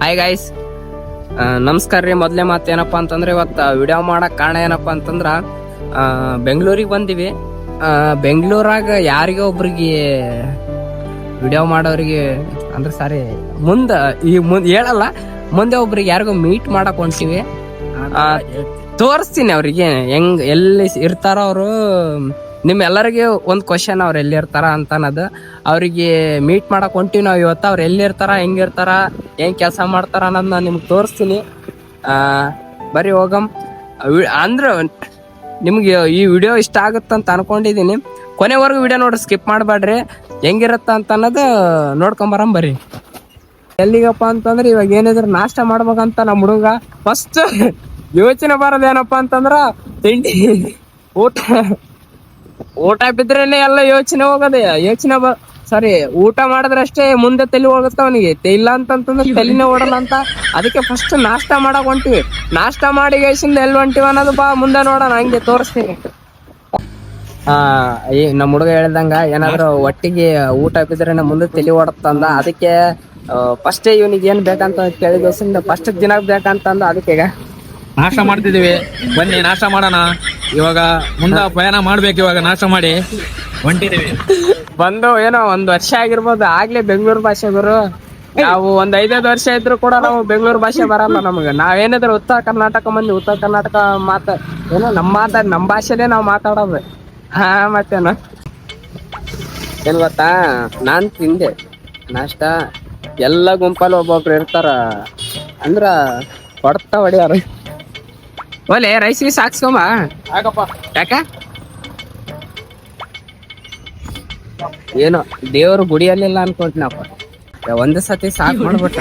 Hi guys, ನಮಸ್ಕಾರ ರೀ. ಮೊದಲೇ ಮಾತು ಏನಪ್ಪ ಅಂತಂದ್ರೆ, ಇವತ್ತು ವಿಡಿಯೋ ಮಾಡಕ್ ಕಾರಣ ಏನಪ್ಪ ಅಂತಂದ್ರ ಬೆಂಗಳೂರಿಗೆ ಬಂದಿವಿ. ಬೆಂಗಳೂರಾಗ ಯಾರಿಗೋ ಒಬ್ರಿಗೆ ವಿಡಿಯೋ ಮಾಡೋರಿಗೆ ಅಂದ್ರೆ ಸಾರಿ ಮುಂದೆ ಹೇಳಲ್ಲ, ಮುಂದೆ ಒಬ್ರಿಗೆ ಯಾರಿಗೋ ಮೀಟ್ ಮಾಡಕ್ ಹೊಂಟಿವಿ. ತೋರಿಸ್ತೀನಿ ಅವ್ರಿಗೆ ಹೆಂಗ್ ಎಲ್ಲಿ ಇರ್ತಾರ ಅವರು. ನಿಮ್ಮೆಲ್ಲರಿಗೆ ಒಂದು ಕ್ವಶನ್, ಅವ್ರು ಎಲ್ಲಿರ್ತಾರ ಅಂತ ಅನ್ನೋದು. ಅವ್ರಿಗೆ ಮೀಟ್ ಮಾಡಕ್ ಹೊಂಟಿವಿ ನಾವು ಇವತ್ತು. ಅವ್ರು ಎಲ್ಲಿರ್ತಾರ, ಹೆಂಗಿರ್ತಾರ, ಹೆಂಗ್ ಕೆಲಸ ಮಾಡ್ತಾರ ಅನ್ನೋದು ನಾನು ನಿಮ್ಗೆ ತೋರಿಸ್ತೀನಿ. ಬರೀ ಹೋಗಮ್. ಅಂದ್ರೆ ನಿಮ್ಗೆ ಈ ವಿಡಿಯೋ ಇಷ್ಟ ಆಗುತ್ತಂತ ಅನ್ಕೊಂಡಿದೀನಿ. ಕೊನೆವರೆಗೂ ವಿಡಿಯೋ ನೋಡ್ರಿ, ಸ್ಕಿಪ್ ಮಾಡಬೇಡ್ರಿ. ಹೆಂಗಿರತ್ತ ಅಂತ ಅನ್ನೋದು ನೋಡ್ಕೊಂಬರಂ ಬರ್ರಿ. ಎಲ್ಲಿಗಪ್ಪ ಅಂತಂದ್ರೆ ಇವಾಗ ಏನಿದ್ರು ನಾಷ್ಟ ಮಾಡ್ಬೇಕಂತ ನಮ್ಮ ಹುಡುಗ ಫಸ್ಟ್ ಯೋಚನೆ ಬರೋದೇನಪ್ಪ ಅಂತಂದ್ರ ತಿಂಡಿ ಊಟ ಬಿದ್ರೇನೆ ಎಲ್ಲ ಯೋಚನೆ ಹೋಗದೆ. ಸಾರಿ, ಊಟ ಮಾಡಿದ್ರಷ್ಟೇ ಮುಂದೆ ತಲೆ ಹೋಗುತ್ತೆ ಅವನಿಗೆ. ಇಲ್ಲ ಅಂತಂತಂದ್ರೆ ತಲೆನೇ ಓಡಲ್ಲ ಅಂತ. ಅದಕ್ಕೆ ಫಸ್ಟ್ ನಾಷ್ಟ ಮಾಡಕ್ ಹೊಂಟಿವಿ. ನಾಷ್ಟ ಮಾಡಿ ಗೈಸಿಂದ ಎಲ್ಲಿ ಹೊಂಟಿವಿ ಅನ್ನೋದು ಬಾ ಮುಂದೆ ನೋಡೋಣ, ಹಂಗೆ ತೋರಿಸ್ತೀನಿ. ನಮ್ಮ ಹುಡುಗ ಹೇಳ್ದಂಗ ಏನಾದ್ರು ಒಟ್ಟಿಗೆ ಊಟ ಬಿದ್ರೇನೆ ಮುಂದೆ ತಲೆ ಓಡತ್ತಂದ. ಅದಕ್ಕೆ ಫಸ್ಟ್ ಇವನಿಗೆ ಏನ್ ಬೇಕಂತ ಕೇಳಿದ ಫಸ್ಟ್ ದಿನ ಬೇಕಂತಂದ. ಅದಕ್ಕೆ ಈಗ ನಾಷ್ಟ ಮಾಡ್ತಿದೀವಿ, ಬನ್ನಿ ನಾಷ್ಟ ಮಾಡೋಣ. ಇವಾಗ ಮುಂದೆ ಪ್ರಯಾಣ ಮಾಡ್ಬೇಕು. ಇವಾಗ ನಾಷ್ಟ ಮಾಡಿ ಹೊಂಟಿದೀವಿ. ಬಂದು ಏನೋ 1 ವರ್ಷ ಆಗಿರ್ಬೋದು ಆಗ್ಲೇ ಬೆಂಗಳೂರು ಭಾಷೆ ಗುರು. ನಾವು 5 ವರ್ಷ ಇದ್ರು ಕೂಡ ನಾವು ಬೆಂಗಳೂರು ಭಾಷೆ ಬರಲ್ಲ ನಮ್ಗೆ. ನಾವೇನಿದ್ರು ಉತ್ತರ ಕರ್ನಾಟಕ ಮಂದಿ, ಉತ್ತರ ಕರ್ನಾಟಕ ಏನೋ ನಮ್ಮ ಭಾಷೆನೇ ನಾವು ಮಾತಾಡೋದು. ಮತ್ತೇನು ಏನ್ ಗೊತ್ತಾ, ನಾನ್ ತಿಂದೆ ನಾಷ್ಟ. ಎಲ್ಲ ಗುಂಪಲ್ಲಿ ಒಬ್ಬೊಬ್ರು ಇರ್ತಾರ, ಅಂದ್ರ ಹೊಡ್ತಾ ಹೊಡಿಯಾರ. ಒಲೆ ರೈಸಿಗೆ ಸಾಕ್ಸ್ಕೊಂಬ ಆಗಪ್ಪ. ಯಾಕ ಏನೋ ದೇವ್ರ ಗುಡಿಯಲ್ಲಿಲ್ಲ ಅನ್ಕೊಂತೀನಪ್ಪ. ಒಂದ್ ಸತಿ ಸಾಕ್ ಮಾಡ್ಬಿಟ್ಟ.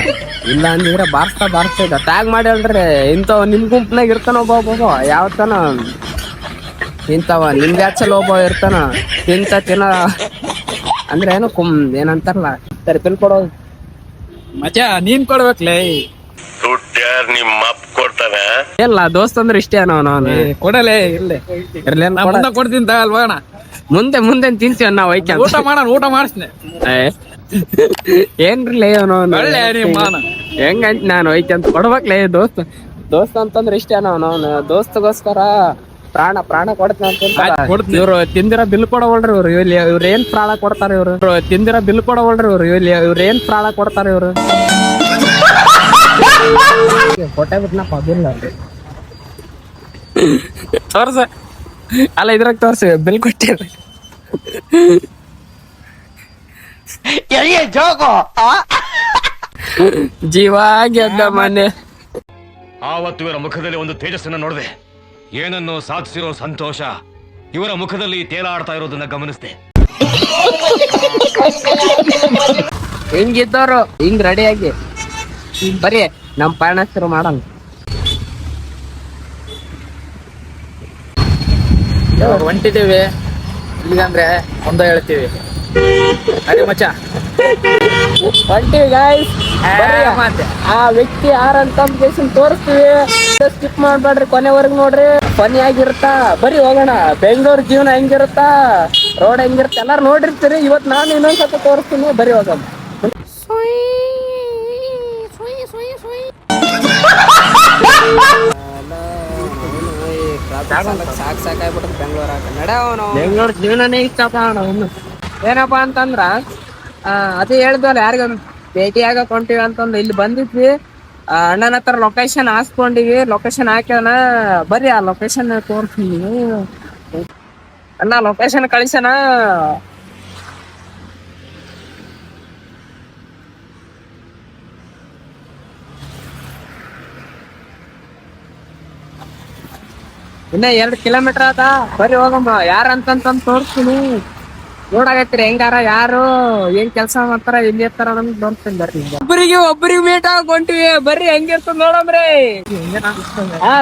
ಇಲ್ಲ ಅಂದಿದ್ರೆ ಬಾರಿಸ್ತಾ ಇದ್ದ. ಟ್ಯಾಗ್ ಮಾಡಿ ಹೇಳ್ರಿ, ಇಂಥವ್ ನಿಮ್ ಗುಂಪ್ನಾಗ ಇರ್ತಾನ ಒಬ್ಬ ಯಾವತ್ತನ ಇಂಥವ ನಿಮ್ ಬ್ಯಾಚಲ್ಲಿ ಒಬ್ಬ ಇರ್ತಾನ. ತಿನ್ನ ಅಂದ್ರೆ ಏನು ಏನಂತಾರಲ್ಲ, ಸರಿ ತಿನ್ ಕೊಡೋದು. ಮಚ್ಚ ನೀನ್ ಕೊಡ್ಬೇಕ್ಲೇ. ಇಲ್ಲ ದೋಸ್ತ ಅಂದ್ರೆ ಇಷ್ಟೇ ಅವನು ಕೊಡಲೇ. ಇರ್ಲಿ ಕೊಡ್ತೀನಿ ಅಲ್ವಾಣ. ಮುಂದೆ ತಿಂತೀವ ನಾವ್ ಐಕ್ಯ. ಊಟ ಮಾಡೋಣ, ಊಟ ಮಾಡಿಸ್ನೆ. ಏನ್ರಿ ಅವನು ಹೆಂಗಂತ ನಾನು ಐಕ್ಯಂತ ಕೊಡ್ಬೇಕ್ಲೇ. ದೋಸ್ತ ಅಂತಂದ್ರೆ ಇಷ್ಟೇ ಅವನು. ದೋಸ್ತಗೋಸ್ಕರ ಪ್ರಾಣ ಕೊಡ್ತೀನಿ ಅಂತ. ಇವ್ರು ತಿಂದಿರ ಬಿಲ್ ಕೊಡವಲ್ರಿ. ಇವ್ರು ಏನ್ ಪ್ರಾಣ ಕೊಡ್ತಾರೆ ಇವ್ರು. ತಿಂದಿರ ಬಿಲ್ ಕೊಡವಲ್ರಿ ಇವ್ರು ಏನ್ ಪ್ರಾಣ ಕೊಡ್ತಾರೆ ಇವ್ರು. ಕೊಟ್ಟೆ ಬಿಟ್ನಪ್ಪ ಬಿಲ್. ತೋರ್ಸ ಅಲ್ಲ, ಇದ್ರಾಗ ತೋರ್ಸಿ ಬಿಲ್ ಕೊಟ್ಟಿರಿ. ಜೀವ ಗೆದ್ದ ಮನೆ. ಆವತ್ತು ಇವರ ಮುಖದಲ್ಲಿ ಒಂದು ತೇಜಸ್ಸನ್ನು ನೋಡಿದೆ. ಏನನ್ನು ಸಾಧಿಸಿರೋ ಸಂತೋಷ ಇವರ ಮುಖದಲ್ಲಿ ತೇಲಾಡ್ತಾ ಇರೋದನ್ನ ಗಮನಿಸಿದೆ. ಹಿಂಗಿದ್ದವ್ರು ಹಿಂಗ್ ರೆಡಿಯಾಗಿ ಬರೀ ನಮ್ ಪಯಣ ಶುರು ಮಾಡೋಣ. ಹೊಂಟಿದ್ದೀವಿ ಇಲ್ಲಿಗಂದ್ರೆ ಒಂದೋ ಹೇಳ್ತೀವಿ. ಅದೇ ಮಚ್ಚ ಹೊಂಟಿವಿ ಗಾಯ್ಸ್. ಆ ವ್ಯಕ್ತಿ ಯಾರಂತ ತೋರಿಸ್ತೀವಿ. ಸ್ಕಿಪ್ ಮಾಡ್ಬೇಡ್ರಿ, ಕೊನೆವರೆಗೂ ನೋಡ್ರಿ. ಫನಿ ಆಗಿರುತ್ತಾ. ಬರೀ ಹೋಗೋಣ. ಬೆಂಗಳೂರು ಜೀವನ ಹೆಂಗಿರುತ್ತಾ, ರೋಡ್ ಹೆಂಗಿರುತ್ತೆ ಎಲ್ಲಾರು ನೋಡಿರ್ತೀರಿ. ಇವತ್ತು ನಾನು ಇನ್ನೊಂದ್ಸತ ತೋರಿಸ್ತೀನಿ. ಬರೀ ಹೋಗೋಣ. ಸಾಕಾಗ್ಬಿಟ್ಟದ ಬೆಂಗಳೂರಾಗ. ಬೆಂಗಳೂರು ಜೀವನನೇ ಇಷ್ಟಪ್ಪ. ಏನಪ್ಪಾ ಅಂತಂದ್ರ ಅದೇ ಹೇಳ್ದಲ್ಲ, ಯಾರಿಗ ಭೇಟಿ ಆಗಕ್ ಹೊಂಟಿವಿ ಅಂತಂದು ಇಲ್ಲಿ ಬಂದಿದ್ವಿ. ಅಣ್ಣನ ಹತ್ರ ಲೊಕೇಶನ್ ಹಾಕ್ಸ್ಕೊಂಡಿವಿ. ಲೊಕೇಶನ್ ಹಾಕ್ಯಾನ. ಬರ್ರಿ ಆ ಲೊಕೇಶನ್ ತೋರ್ಸ್ತೀನಿ. ಅಣ್ಣ ಲೊಕೇಶನ್ ಕಳಿಸನ. ಇನ್ನ 2 ಕಿಲೋಮೀಟರ್ ಅದ. ಬರ್ರಿ ಹೋಗಮ್ಮ. ಯಾರಂತಂತ ತೋರಿಸ್ತೀನಿ. ನೋಡಾಗತ್ತೀರಿ ಹೆಂಗಾರ, ಯಾರು ಏನ್ ಕೆಲಸ ಮಾಡ್ತಾರ, ಎಲ್ಲಿ ಇರ್ತಾರ ಅನ್ನೋದು ನೋಡ್ತೀನಿ. ಬರ್ರಿ ಒಬ್ಬರಿಗೆ ಮೀಟ್ ಹೊಂಟಿವಿ. ಬರ್ರಿ ಹೆಂಗಿರ್ತದ ನೋಡಮ್ರಿ.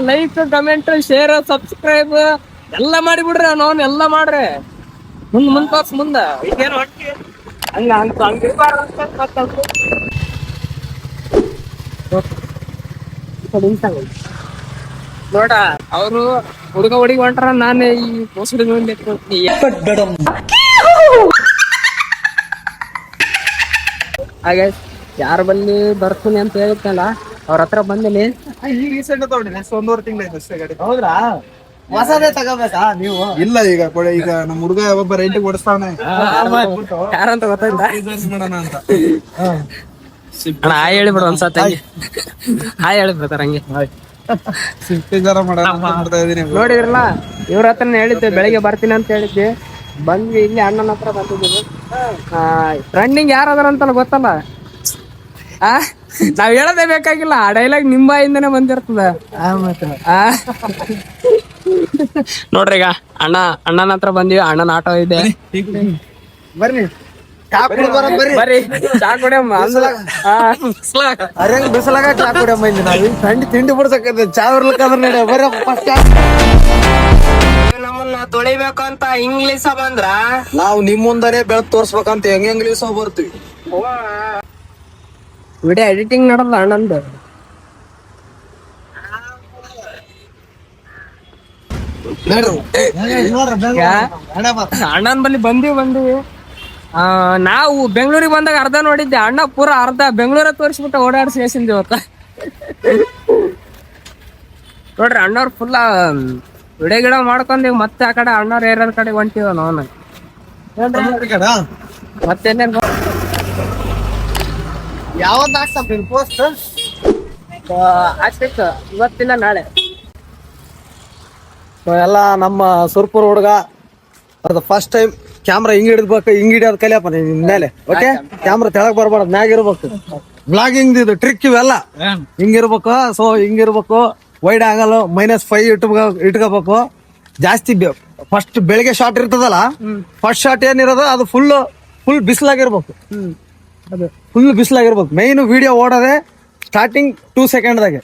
ಲೈಕ್, ಕಮೆಂಟ್, ಶೇರ್, ಸಬ್ಸ್ಕ್ರೈಬ್ ಎಲ್ಲ ಮಾಡಿಬಿಡ್ರಿ. ನೋನ್ ಎಲ್ಲ ಮಾಡ್ರಿ. ಮುಂದ್ ತೋರ್ಸ್ ಮುಂದ ಈಗೇನು ಹೊಂಟಿವಿ ನೋಡ. ಅವರು ಹುಡುಗ ಹುಡುಗಿ ಹೊಂಟಾರ, ನಾನು ಈ ಹೊಸಡಿ ಹಾಗೆ ಯಾರ ಬಲ್ಲಿ ಬರ್ತೀನಿ ಅಂತ ಹೇಳಿದ್ನಲ್ಲ ಅವ್ರ ಹತ್ರ ಬಂದಿನಿ. ಈಗ ರೀಸೆಂಟ್ ತಗೊಂಡಿ ನೆಕ್ಸ್ಟ್ 1.5 ತಿಂಗಳು ಅಷ್ಟೇ ಗಾಡಿ. ಹೌದ್ರಾ? ಹೊಸದೇ ತಗೋಬೇಕಾ ನೀವು? ಇಲ್ಲ ಈಗ ಈಗ ನಮ್ಮ ಹುಡುಗ ಒಬ್ಬ ರೈಟಿಗೆ ಓಡಿಸ್ತಾನೆ ಯಾರಂತ ಗೊತ್ತಾಯ್ತಾ? ಮಾಡೋಣ ಅಂತ. ಅಣ್ಣ ಹಾಯ್ ಹೇಳಿಬಿಡು ಒಂದ್ಸತಿ. ಹಾಯ್ ಹೇಳಿಬಿಡ್ತಾರ ಹಂಗೆ. ಸಿಂಪಿಜಾರ ಮಾಡೋಣ ಅಂತ ಮಾಡ್ತಾ ಇದೀನಿ. ನೋಡಿದ್ರಲ್ಲ, ಇವ್ರ ಹತ್ರನೇ ಹೇಳಿದ್ದೆ ಬೆಳಿಗ್ಗೆ ಬರ್ತೀನಿ ಅಂತ ಹೇಳಿದ್ದೆ. ಬಂದ್ವಿ, ಇಲ್ಲಿ ಅಣ್ಣನ ಹತ್ರ ಬಂದಿದ್ದೀವಿ. ಟ್ರೆಂಡಿಂಗ್ ಯಾರು ಅದಾರ ಅಂತಲ್ಲ ಗೊತ್ತಲ್ಲ. ನಾವ್ ಹೇಳೋದೇ ಬೇಕಾಗಿಲ್ಲ, ಆ ಡೈಲಾಗ್ ನಿಮ್ಮ ಬಾಯಿಂದನೇ ಬಂದಿರ್ತದ. ನೋಡ್ರಿ ಈಗ ಅಣ್ಣನ ಹತ್ರ ಬಂದಿವಿ. ಅಣ್ಣನ ಆಟೋ ಇದೆ, ಬರ್ರಿ ಬರ್ರಿ ಚಾ ಕುಡಿಯಮ್ಮ. ಅರೆಂಗ್ ಬಿಸಲಾಗ ಚಾ ಕುಡಿಯಮ್ಮ. ಇಲ್ಲಿ ನಾವು ತಿಂಡಿ ಬಿಡ್ಸಕ ಚಾ ಇರ್ಲಿಕ್ಕಂದ್ರ ನಡೆ ಬರ್ರಿ ಫಸ್ಟ್. ನಮ್ಮನ್ನ ತೊಳಿಬೇಕು ಅಂತ ಇಂಗ್ಲಿಷ ಬಂದ್ರ ನಾವು ನಿಮ್ ಮುಂದಾನೆ ಬೆಳತ್ ತೋರ್ಸ್ಬೇಕಂತ ಹೆಂಗ್ ಇಂಗ್ಲೀಷ್ ಬರ್ತೀವಿ. ವಿಡಿಯೋ ಎಡಿಟಿಂಗ್ ಮಾಡಲ್ಲ ಅಣ್ಣಂದು. ಅಣ್ಣನ ಬಲ್ಲಿ ಬಂದಿವಿ. ನಾವು ಬೆಂಗಳೂರಿಗೆ ಬಂದಾಗ ಅರ್ಧ ನೋಡಿದ್ದೆ, ಅಣ್ಣ ಪೂರ ಅರ್ಧ ಬೆಂಗಳೂರ ತೋರಿಸ್ಬಿಟ್ಟು ಓಡಾಡಿಸಿ ಎಸಿಂದ ಇವತ್ತ. ನೋಡ್ರಿ ಅಣ್ಣವ್ರು ಫುಲ್ಲ ವಿಡಿಯೋ ಗಿಡ ಮಾಡ್ಕೊಂಡೀವಿ. ಮತ್ತೆ ಆ ಕಡೆ ಅಣ್ಣವ್ರು ಏರಿಯಾದ ಕಡೆ ಹೊಂಟಿವ ನಾವು. ಮತ್ತೇನೇನ್ ಯಾವತ್ ಹಾಕ್ಸಪ್ಪ ಪೋಸ್ಟ್? ಆಗ್ಬೇಕು ಇವತ್ತಿಲ್ಲ ನಾಳೆ. ಎಲ್ಲ ನಮ್ಮ ಸುರ್ಪುರ್ ಹುಡುಗ ಅದು ಫಸ್ಟ್ ಟೈಮ್ ಕ್ಯಾಮ್ರಾ ಹಿಂಗ್ ಹಿಡಿಯೋದ್ ಕಲಿಯಪ್ಪ ನಿನ್ ಮೇಲೆ. ಓಕೆ, ಕ್ಯಾಮ್ರಾ ತೆಳಗ್ ಬರ್ಬಾರ್ದು, ಮ್ಯಾಗ ಇರ್ಬೇಕು. ಬ್ಲಾಗಿಂಗ್ ಇದು ಟ್ರಿಕ್ ಇವೆಲ್ಲ ಹಿಂಗಿರ್ಬೇಕು. ಸೊ ಹಿಂಗಿರ್ಬೇಕು, ವೈಡ್ ಆಗಲ್ಲ, -5 ಇಟ್ಕೋಬೇಕು. ಜಾಸ್ತಿ ಫಸ್ಟ್ ಬೆಳಿಗ್ಗೆ ಶಾರ್ಟ್ ಇರ್ತದಲ್ಲ, ಫಸ್ಟ್ ಶಾರ್ಟ್ ಏನಿರೋದು ಅದು ಫುಲ್ ಬಿಸಿಲಾಗಿರ್ಬೇಕು. ಫುಲ್ ಬಿಸಿಲಾಗಿರ್ಬೇಕು. ಮೈನ್ ವಿಡಿಯೋ ಓಡೋದೆ ಸ್ಟಾರ್ಟಿಂಗ್ 2 ಸೆಕೆಂಡ್ದಾಗೆ.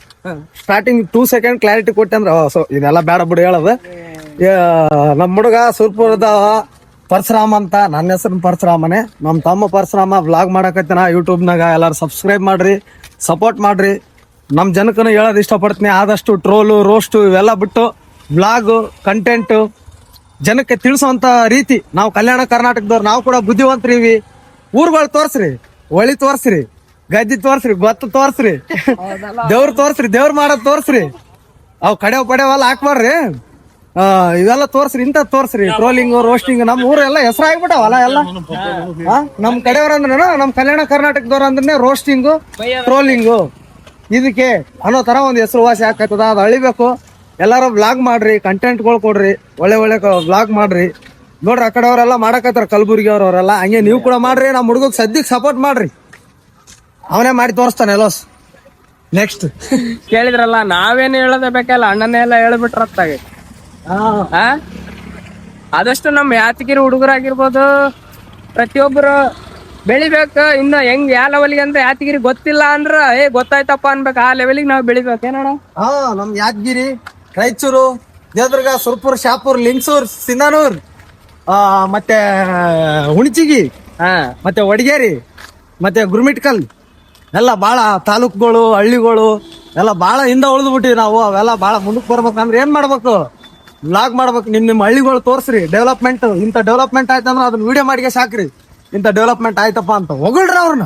ಸ್ಟಾರ್ಟಿಂಗ್ 2 ಸೆಕೆಂಡ್ ಕ್ಲಾರಿಟಿ ಕೊಟ್ಟೆ ಅಂದ್ರೆ ಸೊ ಇದೆಲ್ಲ ಬೇಡ ಬಿಡು ಹೇಳೋದು. ನಮ್ಮ ಹುಡುಗ ಸುರ್ಪುರದ ಪರಶುರಾಮ್ ಅಂತ, ನನ್ನ ಹೆಸರು ಪರಶುರಾಮನೆ. ನಮ್ಮ ತಮ್ಮ ಪರಶುರಾಮ ವ್ಲಾಗ್ ಮಾಡಕತ್ತಿನ ಯೂಟ್ಯೂಬ್ನಾಗ. ಎಲ್ಲಾರು ಸಬ್ಸ್ಕ್ರೈಬ್ ಮಾಡ್ರಿ, ಸಪೋರ್ಟ್ ಮಾಡ್ರಿ. ನಮ್ಮ ಜನಕ್ಕೂ ಹೇಳೋದು ಇಷ್ಟಪಡ್ತೀನಿ, ಆದಷ್ಟು ಟ್ರೋಲು ರೋಸ್ಟು ಇವೆಲ್ಲ ಬಿಟ್ಟು ವ್ಲಾಗು ಕಂಟೆಂಟು ಜನಕ್ಕೆ ತಿಳಿಸುವಂತ ರೀತಿ. ನಾವು ಕಲ್ಯಾಣ ಕರ್ನಾಟಕದವ್ರು, ನಾವು ಕೂಡ ಬುದ್ಧಿವಂತರಿವಿ. ಊರುಗಳು ತೋರ್ಸ್ರಿ, ಒಳಿ ತೋರ್ಸ್ರಿ, ಗದ್ದಿ ತೋರ್ಸ್ರಿ, ಗೊತ್ತು ತೋರ್ಸ್ರಿ, ದೇವ್ರ ತೋರ್ಸ್ರಿ, ದೇವ್ರ ಮಾಡೋದ್ ತೋರ್ಸ್ರಿ. ಅವ್ ಕಡೆವ್ ಪಡೆವೆಲ್ಲ ಹಾಕ್ಬಾರ್ರಿ. ಇವೆಲ್ಲ ತೋರ್ಸ್ರಿ, ಇಂತ ತೋರ್ಸ್ರಿ. ಟ್ರೋಲಿಂಗು ರೋಸ್ಟಿಂಗ್ ನಮ್ಮ ಊರೆಲ್ಲ ಹೆಸರಾಗ್ಬಿಟ್ಟವಲ್ಲ ಎಲ್ಲ. ನಮ್ ಕಡೆಯವ್ರ ಅಂದ್ರೆ ನಮ್ ಕಲ್ಯಾಣ ಕರ್ನಾಟಕದವ್ರ ಅಂದ್ರೆ ರೋಸ್ಟಿಂಗು ಟ್ರೋಲಿಂಗು ಇದಕ್ಕೆ ಅನ್ನೋ ತರ ಒಂದ್ ಹೆಸರುವಾಸಿ ಹಾಕತ್ತದ. ಅದು ಅಳಿಬೇಕು. ಎಲ್ಲಾರು ವ್ಲಾಗ್ ಮಾಡ್ರಿ, ಕಂಟೆಂಟ್ಗಳು ಕೊಡ್ರಿ, ಒಳ್ಳೆ ವ್ಲಾಗ್ ಮಾಡ್ರಿ. ನೋಡ್ರಿ ಆ ಕಡೆ ಅವರೆಲ್ಲ ಮಾಡಕತ್ತಾರ, ಕಲಬುರ್ಗಿ ಅವ್ರವರೆಲ್ಲ. ಹಂಗೆ ನೀವು ಕೂಡ ಮಾಡ್ರಿ. ನಮ್ಮ ಹುಡುಗಗ್ ಸದ್ಯಕ್ಕೆ ಸಪೋರ್ಟ್ ಮಾಡ್ರಿ, ಅವನೇ ಮಾಡಿ ತೋರಿಸ್ತಾನೆ ಎಲೋಸ್. ನೆಕ್ಸ್ಟ್ ಕೇಳಿದ್ರಲ್ಲ, ನಾವೇನು ಹೇಳೋದೇ ಬೇಕಲ್ಲ, ಅಣ್ಣನೇ ಎಲ್ಲ ಹೇಳ್ಬಿಟ್ರತ್ತಾಗೆ. ಆದಷ್ಟು ನಮ್ಮ ಯಾತಗಿರಿ ಹುಡುಗರಾಗಿರ್ಬೋದು ಪ್ರತಿಯೊಬ್ಬರು ಬೆಳಿಬೇಕು. ಇನ್ನು ಹೆಂಗ್ ಯಾವ ಲೆವೆಲ್ಗೆ ಅಂದ್ರೆ ಯಾತಗಿರಿ ಗೊತ್ತಿಲ್ಲ ಅಂದ್ರ ಗೊತ್ತಾಯ್ತಪ್ಪ ಅನ್ಬೇಕು. ಆ ಲೆವೆಲ್ಗೆ ನಾವು ಬೆಳಿಬೇಕೇನಣ್ಣ. ನಮ್ ಯಾದಗಿರಿ, ರಾಯಚೂರು, ದೇವದುರ್ಗ, ಸುರ್ಪುರ್, ಶಾಪುರ್, ಲಿಂಗಸೂರ್, ಸಿಂಧನೂರ್, ಮತ್ತೆ ಹುಣಚಿಗಿ, ಮತ್ತೆ ವಡಗೇರಿ, ಮತ್ತೆ ಗುರುಮಿಟ್ಕಲ್ ಎಲ್ಲ ಬಾಳ ತಾಲೂಕುಗಳು, ಹಳ್ಳಿಗಳು ಎಲ್ಲ ಬಾಳ ಹಿಂದ ಉಳಿದು ಬಿಟ್ಟಿವಿ ನಾವು. ಅವೆಲ್ಲ ಬಾಳ ಮುಂದಕ್ಕೆ ಬರ್ಬೇಕಂದ್ರೆ ಏನ್ ಮಾಡ್ಬೇಕು? ವ್ಲಾಗ್ ಮಾಡ್ಬೇಕು. ನಿಮ್ ಹಳ್ಳಿಗಳು ತೋರ್ಸ್ರಿ. ಡೆವಲಪ್ಮೆಂಟ್, ಇಂಥ ಡೆವಲಪ್ಮೆಂಟ್ ಆಯ್ತಂದ್ರೆ ಅದನ್ನ ವಿಡಿಯೋ ಮಾಡಿಗೆ ಸಾಕ್ರಿ. ಇಂಥ ಡೆವಲಪ್ಮೆಂಟ್ ಆಯ್ತಪ್ಪ ಅಂತ ಹೊಗಳ್ರಿ ಅವ್ರನ್ನ.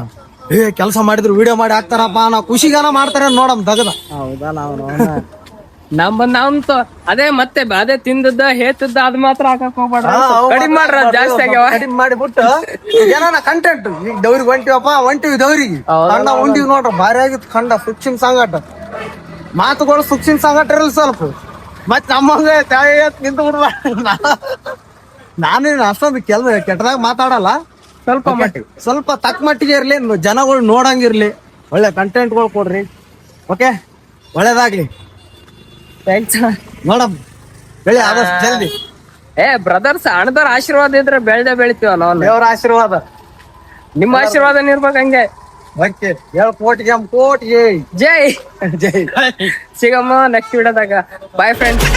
ಕೆಲಸ ಮಾಡಿದ್ರು ವಿಡಿಯೋ ಮಾಡಿ ಹಾಕ್ತಾರಪ್ಪ, ನಾವು ಖುಷಿಗಾನ ಮಾಡ್ತಾರೆ ನೋಡಮ್ ದಗದ. ಹೌದಾ? ನಮ್ದು ಅದೇ ಮತ್ತೆ ಅದೇ ತಿಂದದ್ದ ಹೇತದ್ದ ಅದ್ ಮಾತ್ರ ಹಾಕಕ್ ಹೋಗ್ಬೇಡ್ರ. ಕಡಿಮೆ ಮಾಡ್ರ, ಜಾಸ್ತಿ ಆಗ್ಯಾವ. ಕಡಿಮೆ ಮಾಡಿಬಿಟ್ಟು ಏನಾನ ಕಂಟೆಂಟ್. ಈಗ ದವ್ರಿಗೆ ಹೊಂಟಿವಿ ದವ್ರಿಗೆ ಕಂಡ ಉಂಡಿವಿ ನೋಡ್ರಿ. ಭಾರಿ ಆಗಿತ್ತು ಕಂಡ. ಸುಕ್ಷಿನ್ ಸಂಗಟ ಮಾತುಗಳು, ಸುಕ್ಷಿನ್ ಸಂಗಟ ಇರಲಿ ಸ್ವಲ್ಪ. ಮತ್ ನಮ್ಮಂಗೆ ನಿಂತು ಬಿಡ್ಬ. ನಾನೇನು ಅಷ್ಟೊಂದು ಕೆಟ್ಟದಾಗ ಮಾತಾಡಲ್ಲ. ಸ್ವಲ್ಪ ತಕ್ಕ ಮಟ್ಟಿಗೆ ಇರ್ಲಿ, ಜನಗಳು ನೋಡಂಗಿರ್ಲಿ, ಒಳ್ಳೆ ಕಂಟೆಂಟ್ಗಳು ಕೊಡ್ರಿ. ಓಕೆ, ಒಳ್ಳೇದಾಗ್ಲಿ. ಥ್ಯಾಂಕ್ಸ್. ನೋಡಮ್ ಬೆಳಿ ಆದಷ್ಟು ಜಲ್ದಿ. ಬ್ರದರ್ಸ್, ಅಣ್ಣದವ್ರ ಆಶೀರ್ವಾದ ಇದ್ರೆ ಬೆಳ್ದೇ ಬೆಳಿತೀವ ನಾವು. ದೇವ್ರ ಆಶೀರ್ವಾದ, ನಿಮ್ಮ ಆಶೀರ್ವಾದ ಇರ್ಬೇಕು ಹಂಗೆ. ಓಕೆ, 7 ಕೋಟಿಗೆ ಜೈ ಜೈ. ಸಿಗಮ್ಮ ನೆಕ್ಸ್ಟ್ ವಿಡಿಯೋದಾಗ. Bye friends.